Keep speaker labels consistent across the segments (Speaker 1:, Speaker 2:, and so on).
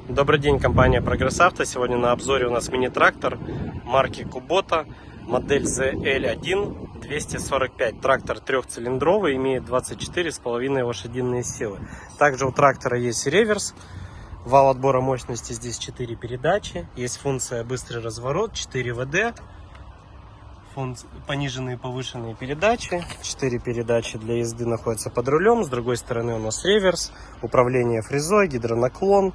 Speaker 1: Добрый день, компания Прогресс Авто. Сегодня на обзоре у нас мини-трактор марки Kubota, модель ZL1 245. Трактор трехцилиндровый, имеет 24,5 лошадиные силы. Также у трактора есть реверс, вал отбора мощности, здесь 4 передачи, есть функция быстрый разворот, 4 ВД, пониженные и повышенные передачи, 4 передачи для езды находятся под рулем, с другой стороны у нас реверс, управление фрезой, гидронаклон,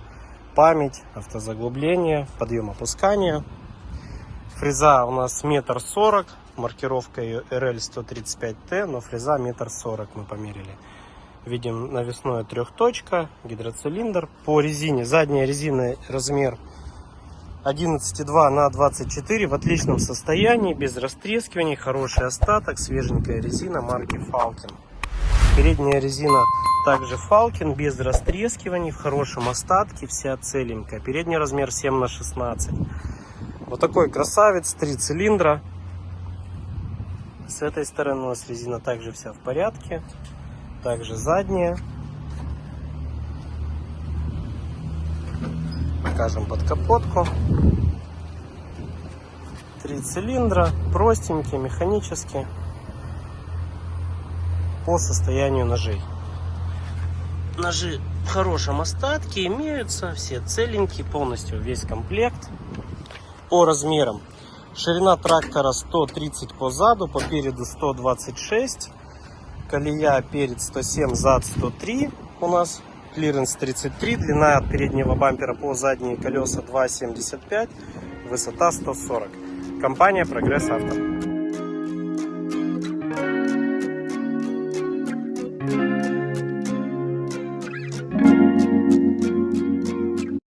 Speaker 1: память, автозаглубление, подъем опускания. Фреза у нас 1,40 м, маркировка RL 135T, но фреза 1,40 м мы померили. Видим навесная трехточка, гидроцилиндр. По резине, задняя резина размер 11,2 на 24, в отличном состоянии, без растрескиваний, хороший остаток, свеженькая резина марки Falken. Передняя резина также Falken, без растрескиваний, в хорошем остатке, вся целенькая. Передний размер 7 на 16. Вот такой красавец, 3 цилиндра. С этой стороны у нас резина также вся в порядке. Также задняя. Покажем под капотку. 3 цилиндра, простенькие, механические. По состоянию ножей. Ножи в хорошем остатке имеются, все целенькие, полностью весь комплект. По размерам: ширина трактора 130 по заду, по переду 126, колея перед 107, зад 103, у нас клиренс 33, длина от переднего бампера по задние колеса 2,75, высота 140. Компания Прогресс Авто.